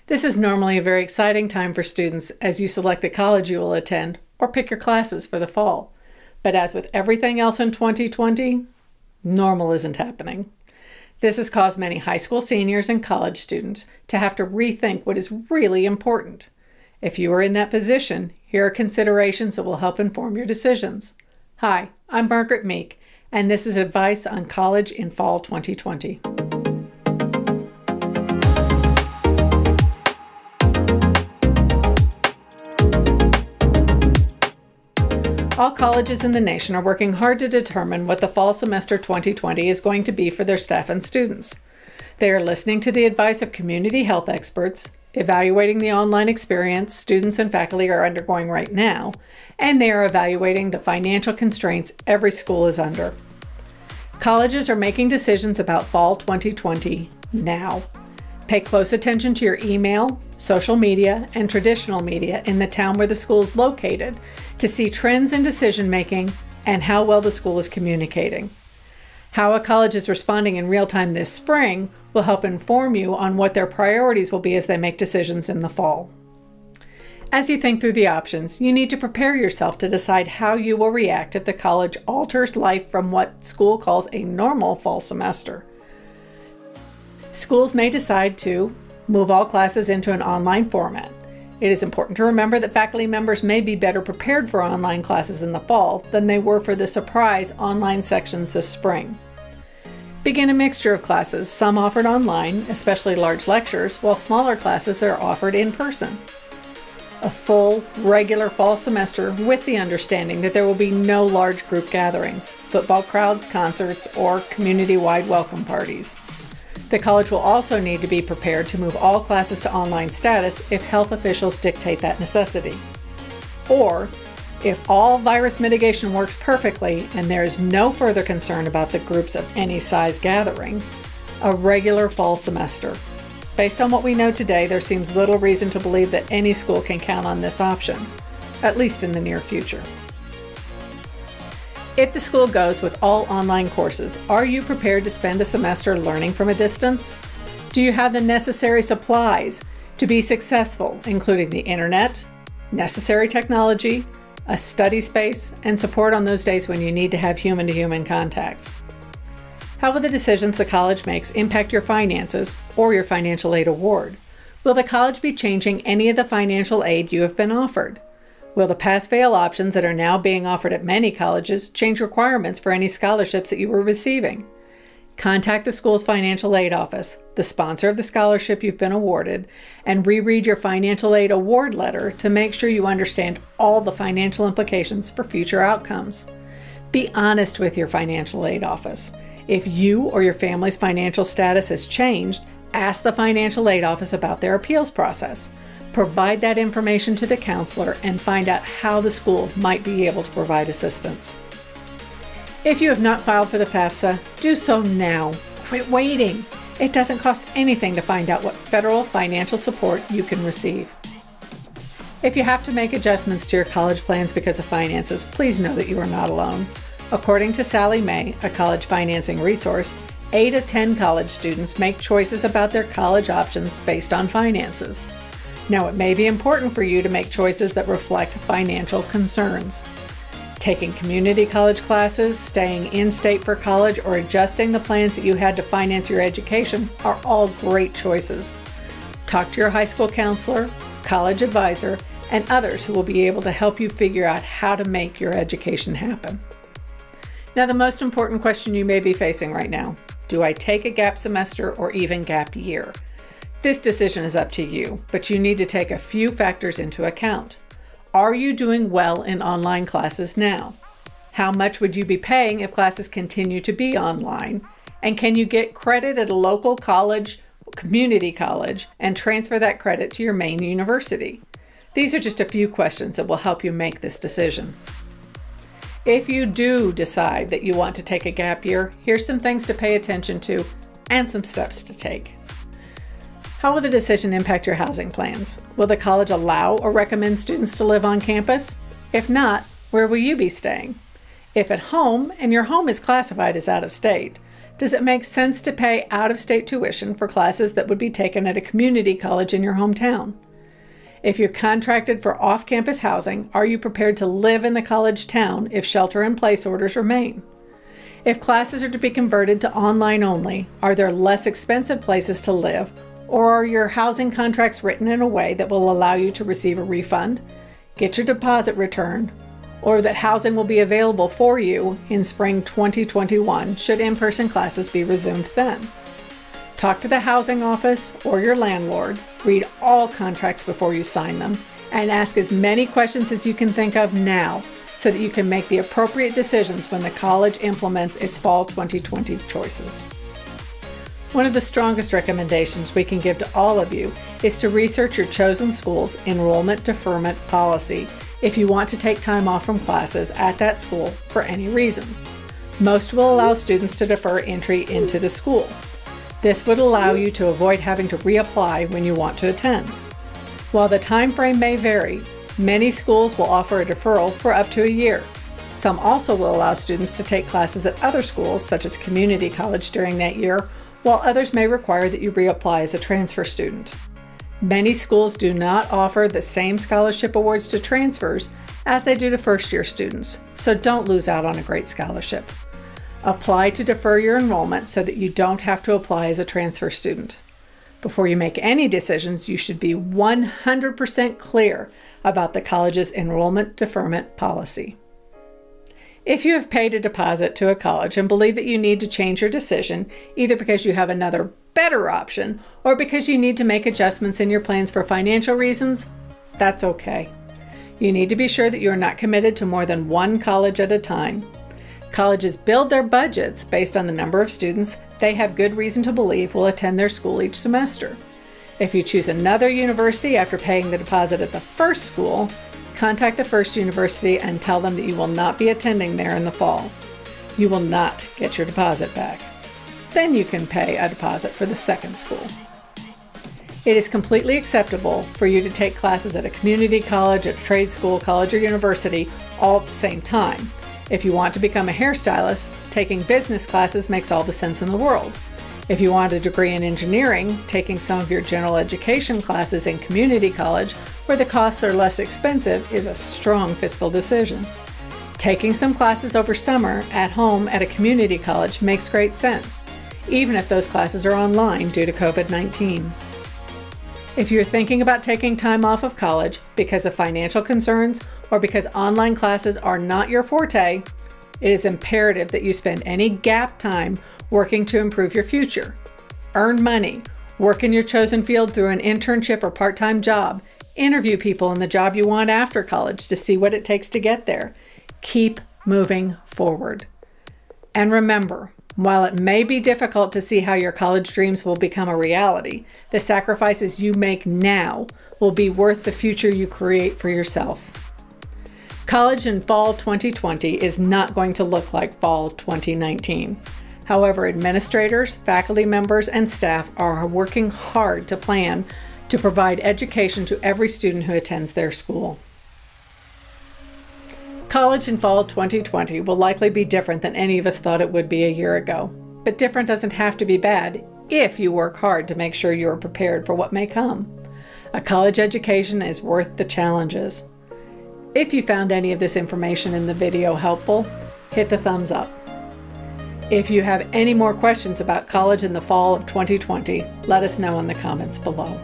This is normally a very exciting time for students as you select the college you will attend or pick your classes for the fall. But as with everything else in 2020, normal isn't happening. This has caused many high school seniors and college students to have to rethink what is really important. If you are in that position, here are considerations that will help inform your decisions. Hi, I'm Margaret Meek, and this is advice on college in fall 2020. All colleges in the nation are working hard to determine what the fall semester 2020 is going to be for their staff and students. They are listening to the advice of community health experts, evaluating the online experience students and faculty are undergoing right now, and they are evaluating the financial constraints every school is under. Colleges are making decisions about fall 2020 now. Pay close attention to your email, social media, and traditional media in the town where the school is located to see trends in decision-making and how well the school is communicating. How a college is responding in real time this spring will help inform you on what their priorities will be as they make decisions in the fall. As you think through the options, you need to prepare yourself to decide how you will react if the college alters life from what school calls a normal fall semester. Schools may decide to move all classes into an online format. It is important to remember that faculty members may be better prepared for online classes in the fall than they were for the surprise online sections this spring. Begin a mixture of classes, some offered online, especially large lectures, while smaller classes are offered in person. A full, regular fall semester with the understanding that there will be no large group gatherings, football crowds, concerts, or community-wide welcome parties. The college will also need to be prepared to move all classes to online status if health officials dictate that necessity. Or, if all virus mitigation works perfectly and there is no further concern about the groups of any size gathering, a regular fall semester. Based on what we know today, there seems little reason to believe that any school can count on this option, at least in the near future. If the school goes with all online courses, are you prepared to spend a semester learning from a distance? Do you have the necessary supplies to be successful, including the internet, necessary technology, a study space, and support on those days when you need to have human-to-human contact? How will the decisions the college makes impact your finances or your financial aid award? Will the college be changing any of the financial aid you have been offered? Will the pass-fail options that are now being offered at many colleges change requirements for any scholarships that you were receiving? Contact the school's financial aid office, the sponsor of the scholarship you've been awarded, and reread your financial aid award letter to make sure you understand all the financial implications for future outcomes. Be honest with your financial aid office. If you or your family's financial status has changed, ask the financial aid office about their appeals process. Provide that information to the counselor and find out how the school might be able to provide assistance. If you have not filed for the FAFSA, do so now. Quit waiting. It doesn't cost anything to find out what federal financial support you can receive. If you have to make adjustments to your college plans because of finances, please know that you are not alone. According to Sally May, a college financing resource, 8 of 10 college students make choices about their college options based on finances. Now, it may be important for you to make choices that reflect financial concerns. Taking community college classes, staying in-state for college, or adjusting the plans that you had to finance your education are all great choices. Talk to your high school counselor, college advisor, and others who will be able to help you figure out how to make your education happen. Now, the most important question you may be facing right now: do I take a gap semester or even gap year? This decision is up to you, but you need to take a few factors into account. Are you doing well in online classes now? How much would you be paying if classes continue to be online? And can you get credit at a local college, community college, and transfer that credit to your main university? These are just a few questions that will help you make this decision. If you do decide that you want to take a gap year, here's some things to pay attention to and some steps to take. How will the decision impact your housing plans? Will the college allow or recommend students to live on campus? If not, where will you be staying? If at home, and your home is classified as out of state, Does it make sense to pay out-of-state tuition for classes that would be taken at a community college in your hometown? If you're contracted for off-campus housing, are you prepared to live in the college town if shelter-in-place orders remain? If classes are to be converted to online only, are there less expensive places to live, or are your housing contracts written in a way that will allow you to receive a refund, get your deposit returned, or that housing will be available for you in spring 2021 should in-person classes be resumed then? Talk to the housing office or your landlord, read all contracts before you sign them, and ask as many questions as you can think of now so that you can make the appropriate decisions when the college implements its fall 2020 choices. One of the strongest recommendations we can give to all of you is to research your chosen school's enrollment deferment policy if you want to take time off from classes at that school for any reason. Most will allow students to defer entry into the school. This would allow you to avoid having to reapply when you want to attend. While the time frame may vary, many schools will offer a deferral for up to a year. Some also will allow students to take classes at other schools, such as community college, during that year, while others may require that you reapply as a transfer student. Many schools do not offer the same scholarship awards to transfers as they do to first-year students, so don't lose out on a great scholarship. Apply to defer your enrollment so that you don't have to apply as a transfer student. Before you make any decisions, you should be 100% clear about the college's enrollment deferment policy. If you have paid a deposit to a college and believe that you need to change your decision, either because you have another better option or because you need to make adjustments in your plans for financial reasons, that's okay. You need to be sure that you are not committed to more than one college at a time. Colleges build their budgets based on the number of students they have good reason to believe will attend their school each semester. If you choose another university after paying the deposit at the first school, contact the first university and tell them that you will not be attending there in the fall. You will not get your deposit back. Then you can pay a deposit for the second school. It is completely acceptable for you to take classes at a community college, at a trade school, college, or university all at the same time. If you want to become a hairstylist, taking business classes makes all the sense in the world. If you want a degree in engineering, taking some of your general education classes in community college, where the costs are less expensive, is a strong fiscal decision. Taking some classes over summer at home at a community college makes great sense, even if those classes are online due to COVID-19. If you're thinking about taking time off of college because of financial concerns or because online classes are not your forte, it is imperative that you spend any gap time working to improve your future. Earn money, work in your chosen field through an internship or part-time job, interview people in the job you want after college to see what it takes to get there. Keep moving forward. And remember, while it may be difficult to see how your college dreams will become a reality, the sacrifices you make now will be worth the future you create for yourself. College in fall 2020 is not going to look like fall 2019. However, administrators, faculty members, and staff are working hard to plan to provide education to every student who attends their school. College in fall 2020 will likely be different than any of us thought it would be a year ago. But different doesn't have to be bad if you work hard to make sure you are prepared for what may come. A college education is worth the challenges. If you found any of this information in the video helpful, hit the thumbs up. If you have any more questions about college in the fall of 2020, let us know in the comments below.